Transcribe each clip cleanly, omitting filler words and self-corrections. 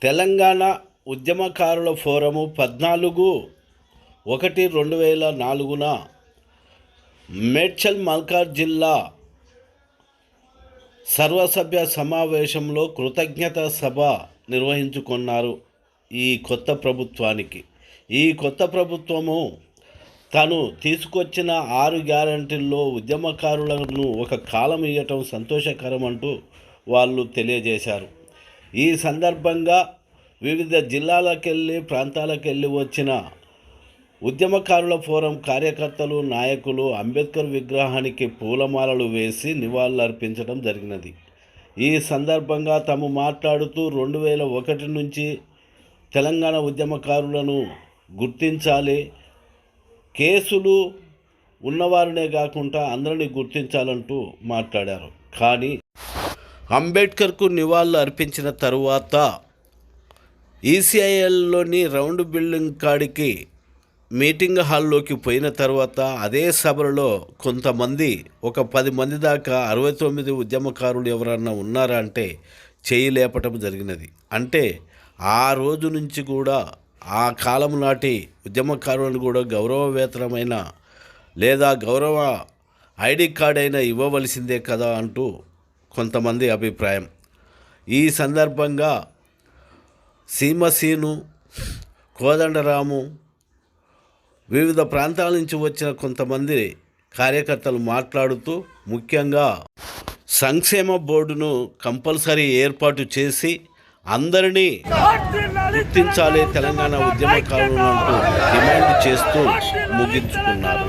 తెలంగాణ ఉద్యమకారుల ఫోరము 14/1/2004 మేడ్చల్ మల్కాజ్ జిల్లా సర్వసభ్య సమావేశంలో కృతజ్ఞతా సభ నిర్వహించుకున్నారు. ఈ కొత్త ప్రభుత్వానికి ఈ కొత్త ప్రభుత్వము తను తీసుకొచ్చిన 6 గ్యారంటీల్లో ఉద్యమకారులను ఒక కాలం ఇవ్వటం సంతోషకరం అంటూ వాళ్ళు తెలియజేశారు. ఈ సందర్భంగా వివిధ జిల్లాలకెళ్ళి ప్రాంతాలకెళ్ళి వచ్చిన ఉద్యమకారుల ఫోరం కార్యకర్తలు నాయకులు అంబేద్కర్ విగ్రహానికి పూలమాలలు వేసి నివాళులర్పించడం జరిగినది. ఈ సందర్భంగా తాము మాట్లాడుతూ 2001 నుంచి తెలంగాణ ఉద్యమకారులను గుర్తించాలి, కేసులు ఉన్నవారినే కాకుండా అందరినీ గుర్తించాలంటూ మాట్లాడారు. కానీ అంబేద్కర్కు నివాళులు అర్పించిన తరువాత ఈసీఐఎల్లోని రౌండ్ బిల్డింగ్ కాడికి మీటింగ్ హాల్లోకి పోయిన తర్వాత అదే సభలో కొంతమంది ఒక 10 మంది దాకా 69 ఉద్యమకారులు ఎవరన్నా ఉన్నారా అంటే చేయి లేపటం జరిగినది. అంటే ఆ రోజు నుంచి కూడా ఆ కాలం నాటి ఉద్యమకారులను కూడా గౌరవవేతనమైన లేదా గౌరవ ఐడి కార్డ్ అయినా ఇవ్వవలసిందే కదా అంటూ కొంతమంది అభిప్రాయం. ఈ సందర్భంగా సీమసీను, కోదండరాము, వివిధ ప్రాంతాల నుంచి వచ్చిన కొంతమంది కార్యకర్తలు మాట్లాడుతూ ముఖ్యంగా సంక్షేమ బోర్డును కంపల్సరీ ఏర్పాటు చేసి అందరినీ గుర్తించాలి తెలంగాణ ఉద్యమకారులను అంటూ డిమాండ్ చేస్తూ ముగించుకున్నారు.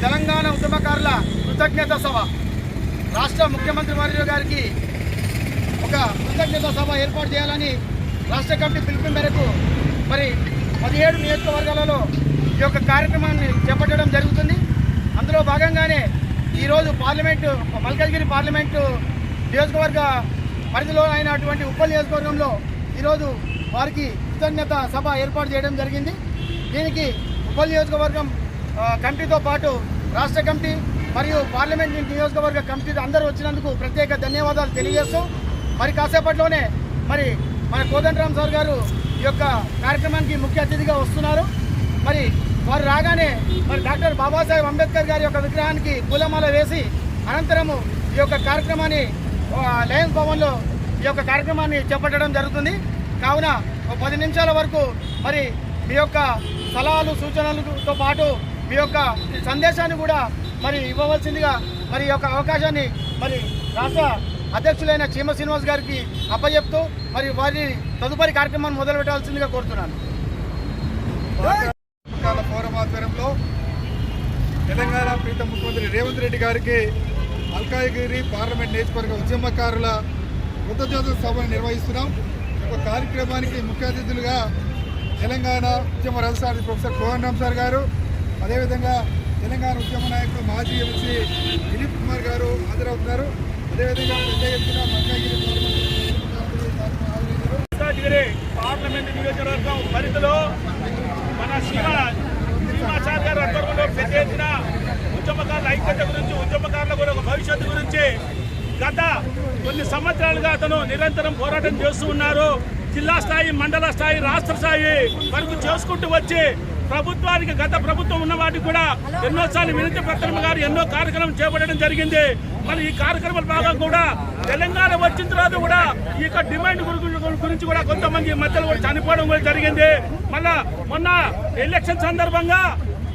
తెలంగాణ ఉద్యమకారుల కృతజ్ఞత సభ రాష్ట్ర ముఖ్యమంత్రి వర్యులు గారికి ఒక కృతజ్ఞత సభ ఏర్పాటు చేయాలని రాష్ట్ర కమిటీ పిలుపు మేరకు మరి 17 నియోజకవర్గాలలో ఈ యొక్క కార్యక్రమాన్ని చేపట్టడం జరుగుతుంది. అందులో భాగంగానే ఈరోజు మల్కాజ్గిరి పార్లమెంటు నియోజకవర్గ పరిధిలో అయినటువంటి ఉప్పల్ నియోజకవర్గంలో ఈరోజు వారికి కృతజ్ఞత సభ ఏర్పాటు చేయడం జరిగింది. దీనికి ఉప్పల్ నియోజకవర్గం కమిటీతో పాటు రాష్ట్ర కమిటీ మరియు పార్లమెంట్ నియోజకవర్గ కమిటీ అందరూ వచ్చినందుకు ప్రత్యేక ధన్యవాదాలు తెలియజేస్తూ మరి కాసేపట్లోనే మరి మన కోదండరామ్ సార్ గారు ఈ యొక్క కార్యక్రమానికి ముఖ్య అతిథిగా వస్తున్నారు. మరి వారు రాగానే మరి డాక్టర్ బాబాసాహెబ్ అంబేద్కర్ గారి యొక్క విగ్రహానికి పూలమాల వేసి అనంతరము ఈ యొక్క కార్యక్రమాన్ని లయన్స్ భవన్లో ఈ యొక్క కార్యక్రమాన్ని చేపట్టడం జరుగుతుంది. కావున 10 నిమిషాల వరకు మరి మీ యొక్క సలహాలు సూచనలతో పాటు మీ యొక్క సందేశాన్ని కూడా మరి ఇవ్వవలసిందిగా మరి ఈ యొక్క అవకాశాన్ని మరి రాష్ట్ర అధ్యక్షులైన చీమ శ్రీనివాస్ గారికి అప్పచెప్తూ మరి వారి తదుపరి కార్యక్రమాన్ని మొదలు పెట్టాల్సిందిగా కోరుతున్నాను. ఫోరం ఆధ్వర్యంలో తెలంగాణ ప్రీతం ముఖ్యమంత్రి రేవంత్ రెడ్డి గారికి మల్కాజ్గిరి పార్లమెంట్ నియోజకవర్గ ఉద్యమకారుల కృతజ్ఞత సభను నిర్వహిస్తున్నాం. ఒక కార్యక్రమానికి ముఖ్య అతిథులుగా తెలంగాణ ఉద్యమ రథసారథి ప్రొఫెసర్ కోదండరామ్ సార్ గారు, అదేవిధంగా తెలంగాణ ఉద్యమ నాయకులు మాజీ ఎంపీ దిలీప్ కుమార్ గారు హాజరవుతున్నారు. అదేవిధంగా పెద్ద ఎత్తున మల్కాజ్గిరి పార్లమెంట్ నియోజకవర్గం పరిధిలో మన శ్రీమాచార్య గారి ఆధ్వర్యంలో పెద్ద ఎత్తున ఉద్యమకారుల ఐక్యత గురించి, ఉద్యమకారుల కూడా భవిష్యత్తు గురించి గత కొన్ని సంవత్సరాలుగా అతను నిరంతరం పోరాటం చేస్తూ ఉన్నారు. జిల్లా స్థాయి, మండల స్థాయి, రాష్ట్ర స్థాయి వరకు చేసుకుంటూ వచ్చి ప్రభుత్వానికి గత ప్రభుత్వం ఉన్న వాటికి కూడా ఎన్నోసార్లు వినతి పత్రం గారు ఎన్నో కార్యక్రమం చేపట్టడం జరిగింది. మరి ఈ కార్యక్రమాల భాగం కూడా తెలంగాణ వచ్చిన తర్వాత కూడా ఈ యొక్క డిమాండ్ గురించి కూడా కొంతమంది మధ్యలో కూడా చనిపోవడం కూడా జరిగింది. మళ్ళా మొన్న ఎలక్షన్ సందర్భంగా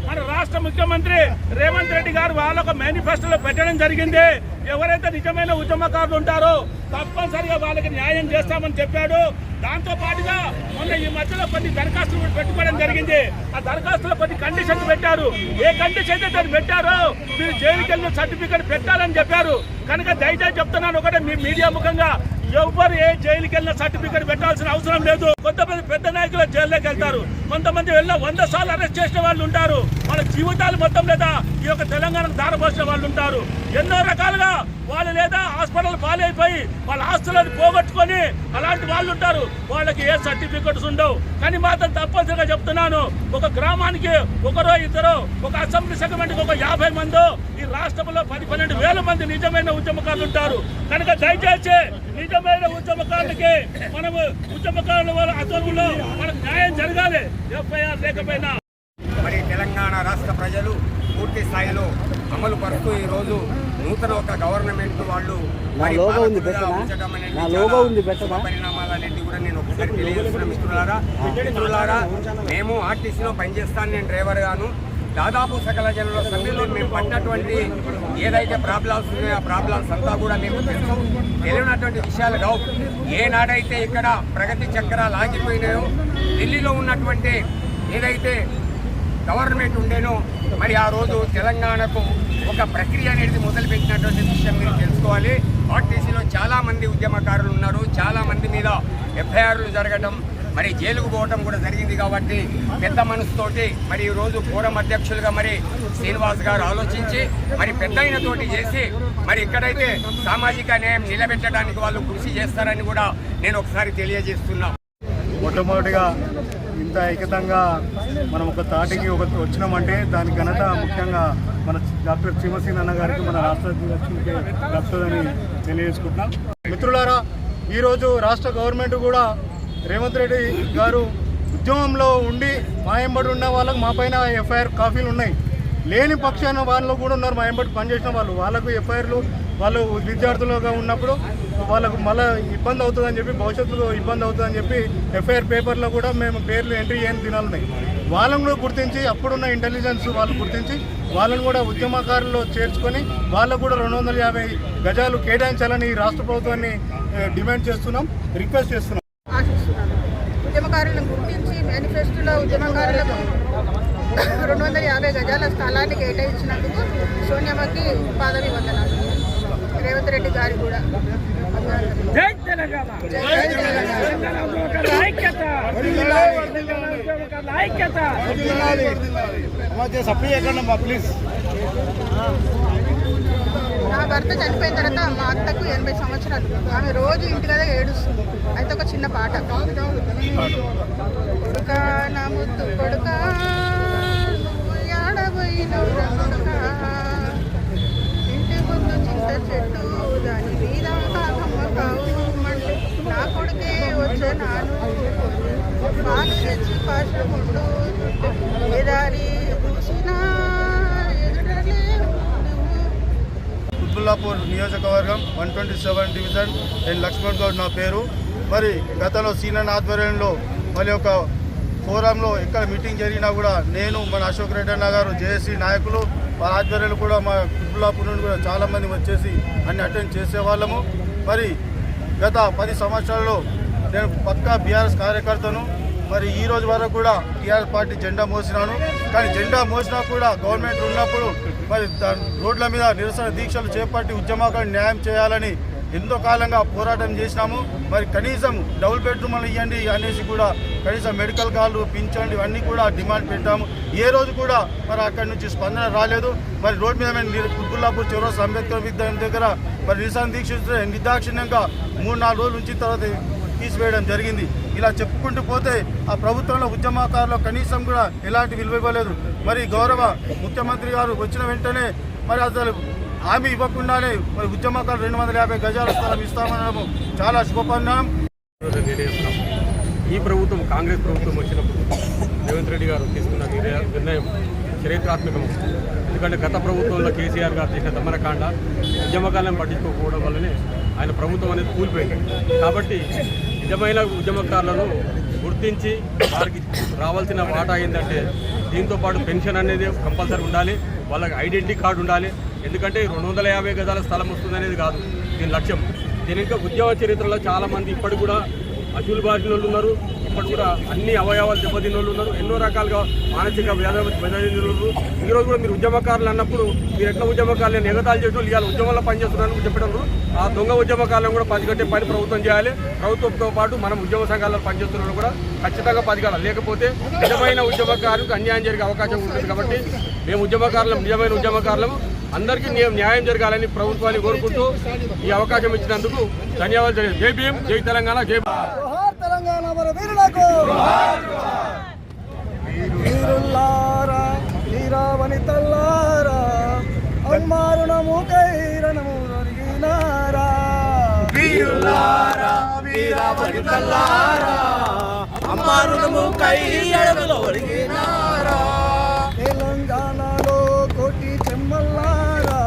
మన రాష్ట్ర ముఖ్యమంత్రి రేవంత్ రెడ్డి గారు వాళ్ళొక మేనిఫెస్టోలో పెట్టడం జరిగింది. ఎవరైతే నిజమైన ఉద్యమకారులు ఉంటారో తప్పనిసరిగా వాళ్ళకి న్యాయం చేస్తామని చెప్పాడు. దాంతో పాటుగా మొన్న ఈ మధ్యలో కొన్ని దరఖాస్తులు కూడా పెట్టుకోవడం జరిగింది. ఆ దరఖాస్తులో కొన్ని కండిషన్స్ పెట్టారు. ఏ కండిషన్ అయితే దాన్ని పెట్టారో మీరు జైలుకి వెళ్ళిన సర్టిఫికేట్ పెట్టాలని చెప్పారు. కనుక దయచేసి చెప్తున్నాను ఒకటే మీ మీడియా ముఖంగా, ఎవరు ఏ జైలుకి వెళ్ళిన సర్టిఫికేట్ పెట్టాల్సిన అవసరం లేదు. కొంతమంది పెద్ద నాయకులు జైల్లోకి వెళ్తారు, కొంతమంది వెళ్ళిన 100 సార్లు అరెస్ట్ చేసిన వాళ్ళు ఉంటారు. వాళ్ళ జీవితాలు మొత్తం లేదా ఈ యొక్క తెలంగాణకు దారపోసిన వాళ్ళు ఉంటారు. ఎన్నో రకాలుగా వాళ్ళు లేదా హాస్పిటల్ పాలైపోయి వాళ్ళ ఆస్తులను పోగొట్టుకొని అలాంటి వాళ్ళు ఉంటారు. వాళ్ళకి ఏ సర్టిఫికెట్స్ ఉండవు. కానీ మాత్రం తప్పనిసరిగా చెప్తున్నాను, ఒక గ్రామానికి ఒకరో ఇద్దరు, ఒక అసెంబ్లీ సెగ్మెంట్కి ఒక 50 మందో, ఈ రాష్ట్రంలో 10-12 వేల మంది నిజమైన ఉద్యమకారులు ఉంటారు. కనుక దయచేసి నిజమైన ఉద్యమకారులకి మనము ఉద్యమకారుల వాళ్ళ అసెంబ్లీలో మనకు న్యాయం జరగాలి. ఎఫ్ఐఆర్ లేకపోయినా మరి తెలంగాణ రాష్ట్ర ప్రజలు పూర్తి స్థాయిలో అమలు పరుస్తూ ఈరోజు నూతన ఒక గవర్నమెంట్ వాళ్ళు పరిణామాలన్నింటి కూడా నేను ఒకసారి తెలియజేస్తున్న మిత్రులారా, మేము ఆర్టీసీలో పనిచేస్తాను. నేను డ్రైవర్ గాను. దాదాపు సకల జనుల సభ్యులు మేము పడినటువంటి ఏదైతే ప్రాబ్లమ్స్ ఉన్నాయో ఆ ప్రాబ్లమ్స్ అంతా కూడా మేము తెలియనటువంటి విషయాలు కావు. ఏనాడైతే ఇక్కడ ప్రగతి చక్రాలు ఆగిపోయినాయో, ఢిల్లీలో ఉన్నటువంటి ఏదైతే గవర్నమెంట్ ఉండేనో మరి ఆ రోజు తెలంగాణకు ఒక ప్రక్రియ అనేది మొదలుపెట్టినటువంటి విషయం మీరు తెలుసుకోవాలి. ఆర్టీసీలో చాలామంది ఉద్యమకారులు ఉన్నారు. చాలామంది మీద ఎఫ్ఐఆర్లు జరగడం, మరి జైలుకు పోవడం కూడా జరిగింది. కాబట్టి పెద్ద మనసుతోటి మరి ఈరోజు ఫోరం అధ్యక్షులుగా మరి శ్రీనివాస్ గారు ఆలోచించి మరి పెద్దయినతోటి చేసి మరి ఇక్కడైతే సామాజిక న్యాయం నిలబెట్టడానికి వాళ్ళు కృషి చేస్తారని కూడా నేను ఒకసారి తెలియజేస్తున్నా. మొట్టమొదటిగా ఇంత ఐక్యతంగా మనం ఒక తాటికి వచ్చినామంటే దాని ఘనత ముఖ్యంగా మన డాక్టర్ చీమసీన్ అన్న గారికి, మన రాష్ట్ర అధ్యక్షుడికి దక్కుతుందని తెలియజేసుకుంటున్నాం. మిత్రులారా, ఈరోజు రాష్ట్ర గవర్నమెంట్ కూడా రేవంత్ రెడ్డి గారు ఉద్యమంలో ఉండి మాయంబడి ఉన్న వాళ్ళకు మా పైన ఎఫ్ఐఆర్ కాపీలు ఉన్నాయి. లేని పక్షాన వాళ్ళు కూడా ఉన్నారు, మాయంబడి పనిచేసిన వాళ్ళకు ఎఫ్ఐఆర్లు వాళ్ళు విద్యార్థులుగా ఉన్నప్పుడు వాళ్ళకు మళ్ళీ ఇబ్బంది అవుతుందని చెప్పి, భవిష్యత్తులో ఇబ్బంది అవుతుందని చెప్పి ఎఫ్ఐఆర్ పేపర్లో కూడా మేము పేర్లు ఎంట్రీ చేయని దినాలున్నాయి. వాళ్ళని కూడా గుర్తించి, అప్పుడున్న ఇంటెలిజెన్స్ వాళ్ళు గుర్తించి వాళ్ళని కూడా ఉద్యమకారుల్లో చేర్చుకొని వాళ్ళకు కూడా 250 గజాలు కేటాయించాలని రాష్ట్ర ప్రభుత్వాన్ని డిమాండ్ చేస్తున్నాం, రిక్వెస్ట్ చేస్తున్నాం. ఉద్యమకారులను గుర్తించి మేనిఫెస్టోలో ఉద్యమకారులకు 250 గజాల స్థలాన్ని కేటాయించినందుకు సోనియామ్మకి పాదవి వందనాలు. రేవంత్ రెడ్డి గారి కూడా జై తెలంగాణ. నా భర్త చనిపోయిన తర్వాత మా అత్తకు 80 సంవత్సరాలు. ఆమె రోజు ఇంటి కదా ఏడుస్తుంది. అయితే ఒక చిన్న పాట. కొడుక నా ముద్దు కొడుక ఏడబోయినవు కొడుక, ఇంటి ముందు చింత చెట్టు దాని మీద కాకమ్మ కావు మళ్ళీ నా కొడుకే వచ్చే నాను పాలు తెచ్చి పాశముండు ఎదారి చూసినా ఎదురలే కుత్బుల్లాపూర్ నియోజకవర్గం 127 డివిజన్. నేను లక్ష్మణ్ గౌడ్ నా పేరు. మరి గతంలో సీనియర్ ఆధ్వర్యంలో మరి ఒక ఫోరంలో ఎక్కడ మీటింగ్ జరిగినా కూడా నేను, మన అశోక్ రెడ్డి అన్న గారు, జేఏసీ నాయకులు వాళ్ళ ఆధ్వర్యంలో కూడా మా కుత్బుల్లాపూర్ నుండి కూడా చాలామంది వచ్చేసి అన్ని అటెండ్ చేసేవాళ్ళము. మరి గత 10 సంవత్సరాల్లో నేను పక్కా బీఆర్ఎస్ కార్యకర్తను. మరి ఈ రోజు వరకు కూడా టీఆర్ఎస్ పార్టీ జెండా మోసినాను. కానీ జెండా మోసినా కూడా గవర్నమెంట్ ఉన్నప్పుడు మరి రోడ్ల మీద నిరసన దీక్షలు చేపట్టి ఉద్యమకారులకు న్యాయం చేయాలని ఎంతో కాలంగా పోరాటం చేసినాము. మరి కనీసం డబుల్ బెడ్రూమ్లు ఇవ్వండి అనేసి కూడా, కనీసం మెడికల్ కార్డు, పింఛన్లు ఇవన్నీ కూడా డిమాండ్ పెట్టాము. ఏ రోజు కూడా మరి అక్కడి నుంచి స్పందన రాలేదు. మరి రోడ్డు మీద మేము కుత్బుల్లాపూర్ చౌరస్తా అంబేద్కర్ విద్యాలయం దగ్గర మరి నిరసన దీక్ష నిర్దాక్షిణ్యంగా 3-4 రోజుల నుంచి తర్వాత తీసివేయడం జరిగింది. ఇలా చెప్పుకుంటూ పోతే ఆ ప్రభుత్వంలో ఉద్యమకారులు కనీసం కూడా ఎలాంటి విలువ ఇవ్వలేదు. మరి గౌరవ ముఖ్యమంత్రి గారు వచ్చిన వెంటనే మరి అసలు హామీ ఇవ్వకుండానే మరి ఉద్యమకారులు 250 గజాల స్థలం ఇస్తామనడం చాలా శుభపరిణామం. ఈ ప్రభుత్వం, కాంగ్రెస్ ప్రభుత్వం వచ్చినప్పుడు రేవంత్ రెడ్డి గారు తీసుకున్న నిర్ణయం చరిత్రాత్మకం. ఎందుకంటే గత ప్రభుత్వంలో కేసీఆర్ గారు చేసిన దమనకాండ, ఉద్యమకాలను పట్టించుకోకపోవడం వల్లనే ఆయన ప్రభుత్వం అనేది కూలిపోయింది. కాబట్టి నిజమైన ఉద్యమకారులను గుర్తించి వారికి రావాల్సిన వాటా ఏంటంటే దీంతో పాటు పెన్షన్ అనేది కంపల్సరీ ఉండాలి, వాళ్ళకి ఐడెంటిటీ కార్డు ఉండాలి. ఎందుకంటే 250 గజాల స్థలం వస్తుందనేది కాదు దీని లక్ష్యం. దీని ఇంకా ఉద్యమ చరిత్రలో చాలామంది ఇప్పటికి కూడా అసూలు బారిన వాళ్ళు ఉన్నారు, ఇప్పటి కూడా అన్ని అవయవాలు దెబ్బతిన్న వాళ్ళు ఉన్నారు, ఎన్నో రకాలుగా మానసిక వ్యాధులు ఈరోజు కూడా మీరు ఉద్యమకారులు అన్నప్పుడు మీరు ఎట్లా ఉద్యమకారులను ఎగతాలు చేయడం ఇవాళ ఉద్యమంలో పనిచేస్తున్నారని చెప్పడం, ఆ దొంగ ఉద్యమకాలను కూడా పదిగట్టే పని ప్రభుత్వం చేయాలి. ప్రభుత్వంతో పాటు మనం ఉద్యమ సంఘాలలో పనిచేస్తున్న కూడా ఖచ్చితంగా పదిగాలి, లేకపోతే నిజమైన ఉద్యమకారులకు అన్యాయం జరిగే అవకాశం ఉంటుంది. కాబట్టి మేము ఉద్యమకారులం, నిజమైన ఉద్యమకారులం, అందరికీ న్యాయం జరగాలని ప్రభుత్వాన్ని కోరుకుంటూ ఈ అవకాశం ఇచ్చినందుకు ధన్యవాదాలు. జై భీమ్, జై తెలంగాణ, జై తెలంగాణ మన వీరులకు వీరుల్లారా వీరావనితల్లారా అమ్మారుణము కైరణము ఒరిగినారా వీరుల్లారా వీరావనితల్లారా అమ్మారుణము కైరణము ఒరిగినారా తెలంగాణలో కోటి చెమ్మల్లారా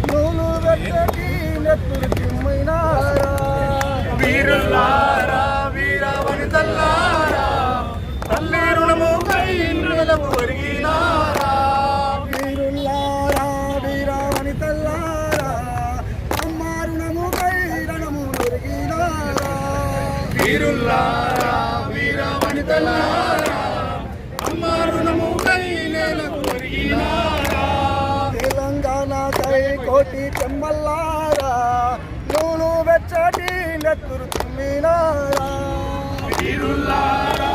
నూలు వెట్టకి నెత్తురు చిమ్మైనారా వీరుల్లారా వీరవనితల్లారా తల్లి రుణము కైరణము ఒరిగినారా వీరుల్లారా వీరవనితల్లారా అమ్మ రుణము కైరణము ఒరిగినారా వీరుల్లారా వీరవనితల్లారా అమ్మ రుణము కైరణము ఒరిగినారా తెలంగాణ కై కోటి చెమ్మల్లారా నూలు వెచ్చటి నెత్తురు తుమ్మినారా వీరుల్లారా